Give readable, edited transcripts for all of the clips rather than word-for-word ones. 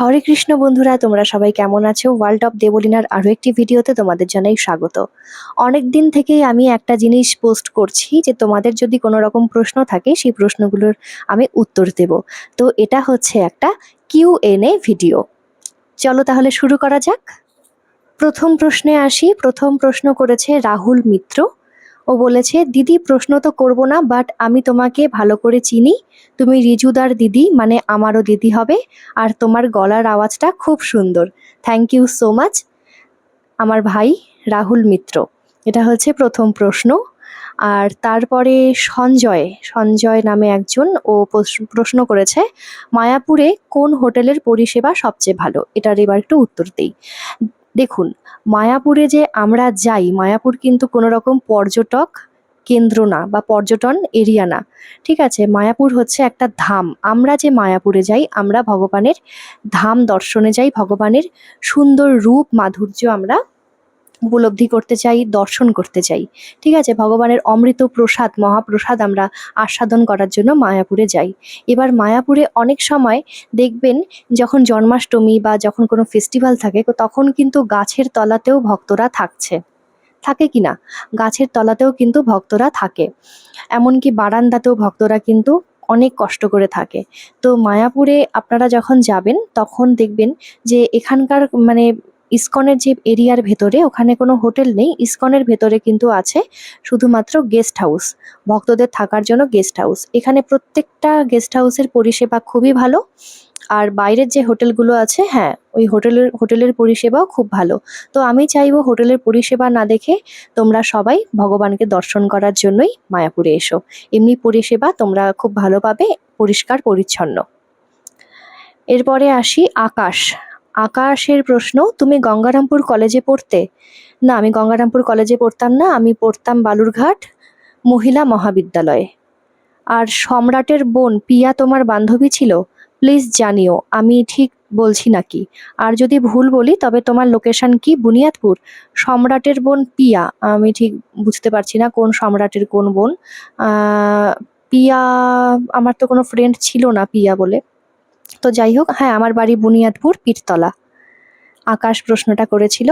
হরে কৃষ্ণ বন্ধুরা, তোমরা সবাই কেমন আছো? ওয়ার্ল্ড অফ দেবলীনার আরো একটি ভিডিওতে তোমাদের জানাই স্বাগত। অনেক দিন থেকেই আমি একটা জিনিস পোস্ট করছি যে তোমাদের যদি কোনো রকম প্রশ্ন থাকে সেই প্রশ্নগুলোর আমি উত্তর দেব। তো এটা হচ্ছে একটা কিউএনএ ভিডিও। চলো তাহলে শুরু করা যাক। প্রথম প্রশ্নে আসি। প্রথম প্রশ্ন করেছে রাহুল মিত্র। ও বলেছে, দিদি প্রশ্ন তো করব না, বাট আমি তোমাকে ভালো করে চিনি। তুমি রিজুদার দিদি, মানে আমারও দিদি হবে। আর তোমার গলার আওয়াজটা খুব সুন্দর। থ্যাংক ইউ সো মাচ আমার ভাই রাহুল মিত্র। এটা হচ্ছে প্রথম প্রশ্ন। আর তারপরে সঞ্জয় সঞ্জয় নামে একজন ও প্রশ্ন করেছে, মায়াপুরে কোন হোটেলের পরিষেবা সবচেয়ে ভালো? এটার এবার একটু উত্তর দিই। দেখুন, মায়াপুরে যে আমরা যাই, মায়াপুর কিন্তু কোনো রকম পর্যটক কেন্দ্র না বা পর্যটন এরিয়া না। ঠিক আছে, মায়াপুর হচ্ছে একটা ধাম। আমরা যে মায়াপুরে যাই, আমরা ভগবানের ধাম দর্শনে যাই, ভগবানের সুন্দর রূপ মাধুর্য আমরা উপলব্ধি করতে চাই, দর্শন করতে চাই। ঠিক আছে, ভগবানের অমৃত প্রসাদ, মহাপ্রসাদ আমরা আস্বাদন করার জন্য মায়াপুরে যাই। এবার মায়াপুরে অনেক সময় দেখবেন, যখন জন্মাষ্টমী বা যখন কোনো ফেস্টিভ্যাল থাকে, তখন কিন্তু গাছের তলাতেও ভক্তরা থাকে কি না? গাছের তলাতেও কিন্তু ভক্তরা থাকে, এমনকি বারান্দাতেও ভক্তরা কিন্তু অনেক কষ্ট করে থাকে। তো মায়াপুরে আপনারা যখন যাবেন তখন দেখবেন যে এখানকার মানে ইসকনের যে এরিয়ার ভেতরে, ওখানে কোনো হোটেল নেই। ইসকনের ভেতরে কিন্তু আছে শুধুমাত্র গেস্ট হাউস, ভক্তদের থাকার জন্য গেস্ট হাউস। এখানে প্রত্যেকটা গেস্ট হাউসের পরিষেবা খুবই ভালো। আর বাইরের যে হোটেলগুলো আছে, হ্যাঁ, ওই হোটেলের পরিষেবাও খুব ভালো। তো আমি চাইবো হোটেলের পরিষেবা না দেখে তোমরা সবাই ভগবানকে দর্শন করার জন্যই মায়াপুরে এসো। এমনি পরিষেবা তোমরা খুব ভালো পাবে, পরিষ্কার পরিচ্ছন্ন। এরপরে আসি আকাশ। আকাশের প্রশ্ন, তুমি গঙ্গারামপুর কলেজে পড়তে? না, আমি গঙ্গারামপুর কলেজে পড়তাম না, আমি পড়তাম বালুরঘাট মহিলা মহাবিদ্যালয়ে। আর সম্রাটের বোন পিয়া তোমার বান্ধবী ছিল? প্লিজ জানিও, আমি ঠিক বলছি নাকি। আর যদি ভুল বলি তবে তোমার লোকেশন কি? বুনিয়াদপুর। সম্রাটের বোন পিয়া, আমি ঠিক বুঝতে পারছি না কোন সম্রাটের কোন বোন। পিয়া, আমার তো কোনো ফ্রেন্ড ছিল না পিয়া বলে। তো যাই হোক, হ্যাঁ, আমার বাড়ি বুনিয়াদপুর পীরতলা। আকাশ প্রশ্নটা করেছিল।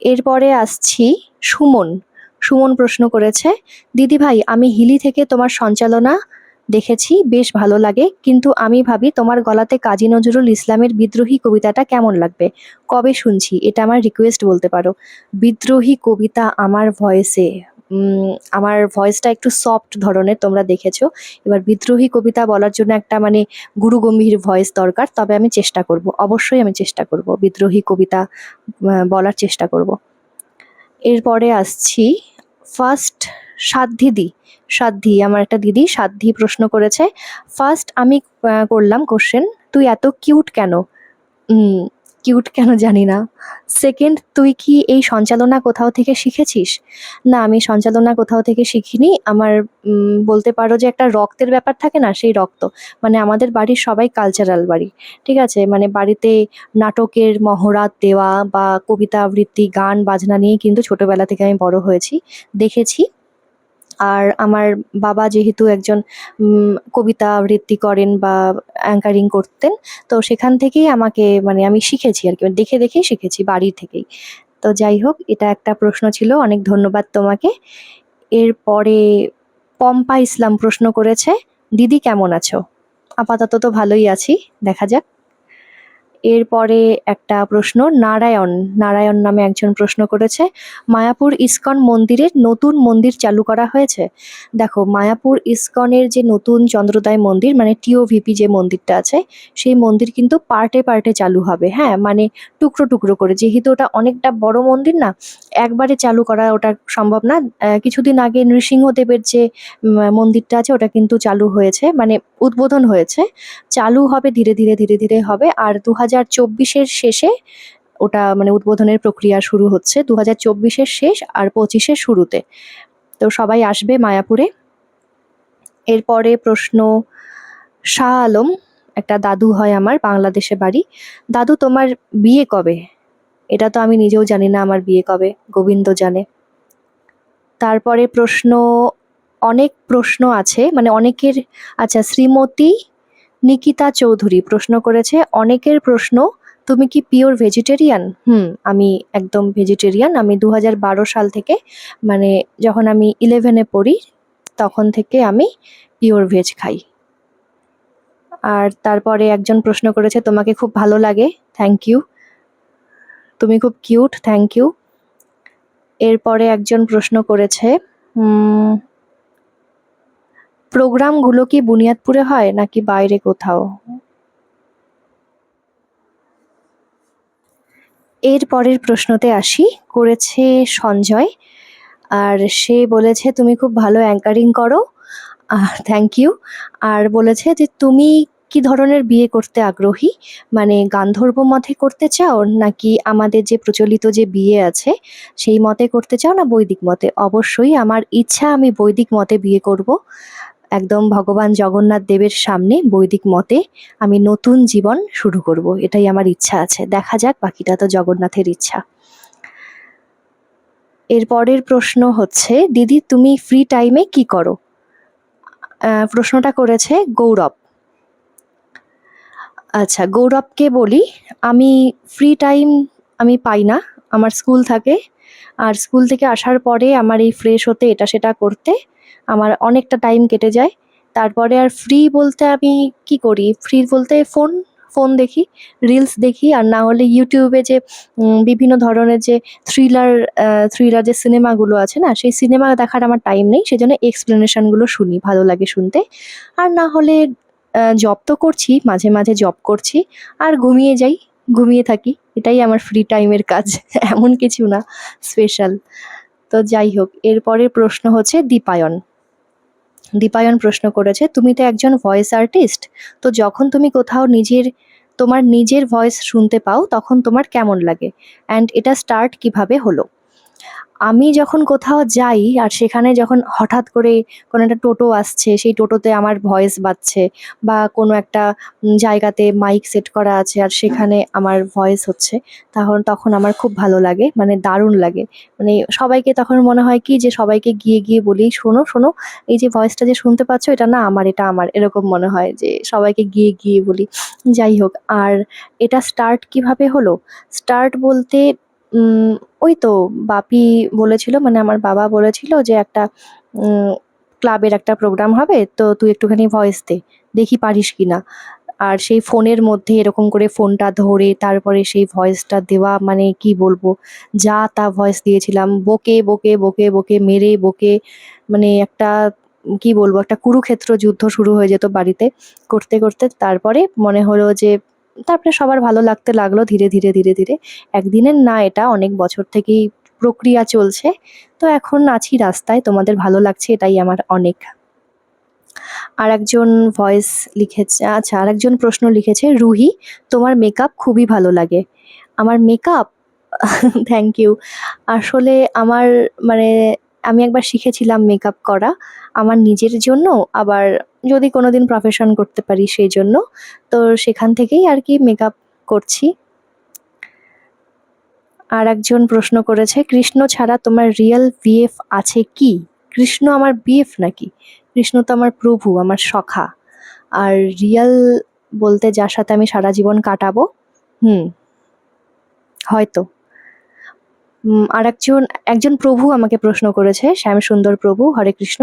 এরপরে আসছি সুমন। সুমন প্রশ্ন করেছে, দিদি ভাই, আমি হিলি থেকে তোমার সঞ্চালনা দেখেছি, বেশ ভালো লাগে, কিন্তু আমি ভাবি তোমার গলাতে কাজী নজরুল ইসলামের বিদ্রোহী কবিতাটা কেমন লাগবে। কবে শুনছি? এটা আমার রিকোয়েস্ট বলতে পারো। বিদ্রোহী কবিতা আমার ভয়েসে, আমার ভয়েসটা একটু সফট ধরনের, তোমরা দেখেছো। এবার বিদ্রোহী কবিতা বলার জন্য একটা মানে গুরুগম্ভীর ভয়েস দরকার, তবে আমি চেষ্টা করব, অবশ্যই আমি চেষ্টা করব, বিদ্রোহী কবিতা বলার চেষ্টা করব। এরপরে আসছি ফার্স্ট সাধ্বী। সাধ্বী, আমার একটা দিদি সাধ্বী প্রশ্ন করেছে, ফার্স্ট আমি করলাম কোশ্চেন, তুই এত কিউট কেন? কিউট কেন জানি না। সেকেন্ড, তুই কি এই সঞ্চালনা কোথাও থেকে শিখেছিস? না, আমি সঞ্চালনা কোথাও থেকে শিখিনি। আমার বলতে পারো যে একটা রক্তের ব্যাপার থাকে না, সেই রক্ত। মানে আমাদের বাড়ির সবাই কালচারাল বাড়ি। ঠিক আছে, মানে বাড়িতে নাটকের মহড়া দেওয়া বা কবিতা আবৃত্তি, গান বাজনা নিয়ে কিন্তু ছোটবেলা থেকে আমি বড় হয়েছি, দেখেছি। আর আমার বাবা যেহেতু একজন কবিতা আবৃত্তি করেন বা অ্যাঙ্কারিং করতেন, তো সেখান থেকেই আমাকে মানে আমি শিখেছি আর কি, দেখে দেখেই শিখেছি বাড়ি থেকেই। তো যাই হোক, এটা একটা প্রশ্ন ছিল, অনেক ধন্যবাদ তোমাকে। এরপরে পম্পা ইসলাম প্রশ্ন করেছে, দিদি কেমন আছো? আপাতত তো ভালোই আছি, দেখা যাক। এরপরে একটা প্রশ্ন নারায়ণ নারায়ণ নামে একজন প্রশ্ন করেছে, মায়াপুর ইসকন মন্দিরের নতুন মন্দির চালু করা হয়েছে? দেখো, মায়াপুর ইসকনের যে নতুন চন্দ্রোদয় মন্দির, মানে টিওভিপি যে মন্দিরটা আছে, সেই মন্দির কিন্তু পার্টে পার্টে চালু হবে। হ্যাঁ, মানে টুকরো টুকরো করে, যেহেতু ওটা অনেকটা বড় মন্দির না, একবারে চালু করা ওটা সম্ভব না। কিছুদিন আগে নৃসিংহদেবের যে মন্দিরটা আছে, ওটা কিন্তু চালু হয়েছে, মানে উদ্বোধন হয়েছে। চালু হবে ধীরে ধীরে ধীরে ধীরে হবে। আর 2024-এর শেষে ওটা মানে উদ্বোধনের প্রক্রিয়া শুরু হচ্ছে, 2024-এর শেষ আর 25-এর শুরুতে। তো সবাই আসবে মায়াপুরে। এরপরে প্রশ্ন শাহ আলম, একটা দাদু হয় আমার, বাংলাদেশে বাড়ি। দাদু, তোমার বিয়ে কবে? এটা তো আমি নিজেও জানি না আমার বিয়ে কবে, গোবিন্দ জানে। তারপরে প্রশ্ন, অনেক প্রশ্ন আছে, মানে অনেকের। আচ্ছা, শ্রীমতী নিকিতা চৌধুরী প্রশ্ন করেছে, অনেকের প্রশ্ন, তুমি কি পিওর ভেজিটেরিয়ান? আমি একদম ভেজিটেরিয়ান। আমি 2012 সাল থেকে, মানে যখন আমি 11-এ পড়ি তখন থেকে আমি পিওর ভেজ খাই। আর তারপরে একজন প্রশ্ন করেছে তোমাকে খুব ভালো লাগে, থ্যাংক ইউ। তুমি খুব কিউট, থ্যাংক ইউ। এরপরে একজন প্রশ্ন করেছে প্রোগ্রামগুলো কি বুনিয়াদপুরে হয় নাকি বাইরে কোথাও? এর পরের প্রশ্নতে আসি, করেছে সঞ্জয়। আর সে বলেছে তুমি খুব ভালো অ্যাঙ্কারিং করো, থ্যাংক ইউ। আর বলেছে যে তুমি কি ধরনের বিয়ে করতে আগ্রহী, মানে গান্ধর্ব মতে করতে চাও নাকি আমাদের যে প্রচলিত যে বিয়ে আছে সেই মতে করতে চাও, না বৈদিক মতে? অবশ্যই আমার ইচ্ছা আমি বৈদিক মতে বিয়ে করব, একদম ভগবান জগন্নাথ দেবের সামনে বৈদিক মতে আমি নতুন জীবন শুরু করব, এটাই আমার ইচ্ছা আছে। দেখা যাক, বাকিটা তো জগন্নাথের ইচ্ছা। এর পরের প্রশ্ন হচ্ছে দিদি তুমি ফ্রি টাইমে কি করো? প্রশ্নটা করেছে গৌরব। আচ্ছা, গৌরবকে বলি, আমি ফ্রি টাইম আমি পাই না, আমার স্কুল থাকে। আর স্কুল থেকে আসার পরে আমার এই ফ্রেশ হতে এটা সেটা করতে আমার অনেকটা টাইম কেটে যায়। তারপরে আর ফ্রি বলতে আমি কি করি, ফ্রি বলতে ফোন ফোন দেখি, রিলস দেখি, আর না হলে ইউটিউবে যে বিভিন্ন ধরনের যে থ্রিলার থ্রিলার যে সিনেমাগুলো আছে না, সেই সিনেমা দেখার আমার টাইম নেই, সেজন্য এক্সপ্লেনেশনগুলো শুনি, ভালো লাগে শুনতে। আর না হলে জব তো করছি, মাঝে মাঝে জব করছি, আর ঘুমিয়ে যাই, ঘুমিয়ে থাকি, এটাই আমার ফ্রি টাইমের কাজ। এমন কিছু না স্পেশাল। তো যাই হোক, এরপরের প্রশ্ন হচ্ছে দীপায়ন। দীপায়ন প্রশ্ন করেছে তুমি তো একজন ভয়েস আর্টিস্ট, তো যখন তুমি কোথাও তোমার নিজের ভয়েস শুনতে পাও তখন তোমার কেমন লাগে, অ্যান্ড এটা স্টার্ট কিভাবে হলো? আমি যখন কোথাও যাই আর সেখানে যখন হঠাৎ করে কোনো একটা টোটো আসছে, সেই টোটোতে আমার ভয়েস বাজছে, বা কোনো একটা জায়গাতে মাইক সেট করা আছে আর সেখানে আমার ভয়েস হচ্ছে, তখন আমার খুব ভালো লাগে, মানে দারুণ লাগে। মানে সবাইকে তখন মনে হয় কি যে সবাইকে গিয়ে গিয়ে বলি শোনো শোনো, এই যে ভয়েসটা যে শুনতে পাচ্ছ এটা না আমার, এটা আমার, এরকম মনে হয় যে সবাইকে গিয়ে গিয়ে বলি। যাই হোক, আর এটা স্টার্ট কিভাবে হলো? স্টার্ট বলতে উম ওই তো বাপি বলেছিল, মানে আমার বাবা বলেছিল যে একটা ক্লাবের একটা প্রোগ্রাম হবে, তো তুই একটুখানি ভয়েস দে, দেখি পারিস কিনা। আর সেই ফোনের মধ্যে এরকম করে ফোনটা ধরে তারপরে সেই ভয়েসটা দেওয়া, মানে কি বলবো, যা তা ভয়েস দিয়েছিলাম, বকে বকে বকে বকে মেরে বকে, মানে একটা কি বলবো, একটা কুরুক্ষেত্র যুদ্ধ শুরু হয়ে যেত বাড়িতে করতে করতে। তারপরে মনে হলো যে, তারপরে সবার ভালো লাগতে লাগলো ধীরে ধীরে ধীরে ধীরে। একদিনের না, এটা অনেক বছর থেকেই প্রক্রিয়া চলছে। তো এখন আছি রাস্তায়, তোমাদের ভালো লাগছে এটাই আমার অনেক। আরেকজন ভয়েস লিখেছে, আচ্ছা আরেকজন প্রশ্ন লিখেছে রুহি, তোমার মেকআপ খুবই ভালো লাগে। আমার মেকআপ থ্যাংক ইউ। আসলে আমার, মানে আমি একবার শিখেছিলাম মেকআপ করা আমার নিজের জন্য, আবার যদি কোনোদিন প্রফেশন করতে পারি সেই জন্য, তো সেখান থেকেই আর কি মেকআপ করছি। আর একজন প্রশ্ন করেছে কৃষ্ণ ছাড়া তোমার রিয়েল বিএফ আছে কি? কৃষ্ণ আমার বিএফ নাকি? কৃষ্ণ তো আমার প্রভু, আমার সখা। আর রিয়েল বলতে যার সাথে আমি সারা জীবন কাটাবো, হুম, হয়তো। একজন প্রভু আমাকে প্রশ্ন করেছে, শ্যামসুন্দর প্রভু, হরে কৃষ্ণ।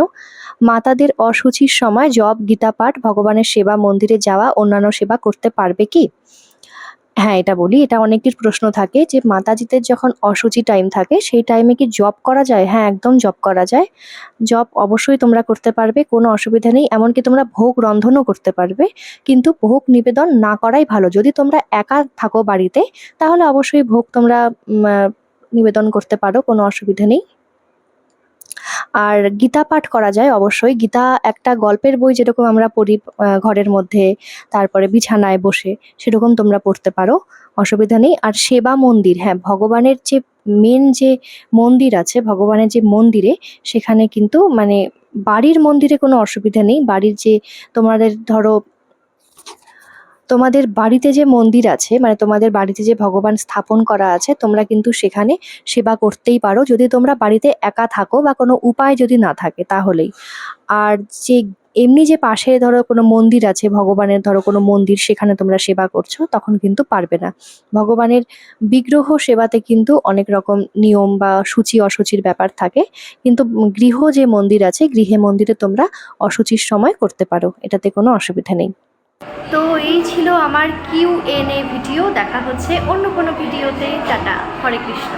মাতাদের অশুচির সময় জপ, গীতা পাঠ, ভগবানের সেবা, মন্দিরে যাওয়া, অন্যান্য সেবা করতে পারবে কি? হ্যাঁ, এটা বলি, এটা অনেকের প্রশ্ন থাকে যে মাতাজিদের যখন অশুচি টাইম থাকে সেই টাইমে কি জব করা যায়? হ্যাঁ, একদম জব করা যায়। জব অবশ্যই তোমরা করতে পারবে, কোনো অসুবিধা নেই। এমনকি তোমরা ভোগ রন্ধনও করতে পারবে, কিন্তু ভোগ নিবেদন না করাই ভালো। যদি তোমরা একা থাকো বাড়িতে তাহলে অবশ্যই ভোগ তোমরা নিবেদন করতে পারো, কোনো অসুবিধা নেই। আর গীতা পাঠ করা যায় অবশ্যই। গীতা একটা গল্পের বই যেরকম আমরা পড়ি ঘরের মধ্যে, তারপরে বিছানায় বসে, সেরকম তোমরা পড়তে পারো, অসুবিধা নেই। আর সেবা মন্দির, হ্যাঁ, ভগবানের যে মেন যে মন্দির আছে, ভগবানের যে মন্দিরে, সেখানে কিন্তু মানে বাড়ির মন্দিরে কোনো অসুবিধা নেই। বাড়ির যে তোমাদের ধরো তোমাদের বাড়িতে যে মন্দির আছে, মানে তোমাদের বাড়িতে যে ভগবান স্থাপন করা আছে, তোমরা কিন্তু সেখানে সেবা করতেই পারো, যদি তোমরা বাড়িতে একা থাকো বা কোনো উপায় যদি না থাকে তাহলেই। আর যে এমনি যে পাশে ধরো কোনো মন্দির আছে, ভগবানের ধরো কোনো মন্দির, সেখানে তোমরা সেবা করছো, তখন কিন্তু পারবে না। ভগবানের বিগ্রহ সেবাতে কিন্তু অনেক রকম নিয়ম বা সূচি অশুচির ব্যাপার থাকে, কিন্তু গৃহ যে মন্দির আছে, গৃহে মন্দিরে তোমরা অশুচির সময় করতে পারো, এটাতে কোনো অসুবিধা নেই। তো এই ছিল আমার Q&A ভিডিও। দেখা হচ্ছে অন্য কোনো ভিডিওতে। টাটা, হরে কৃষ্ণ।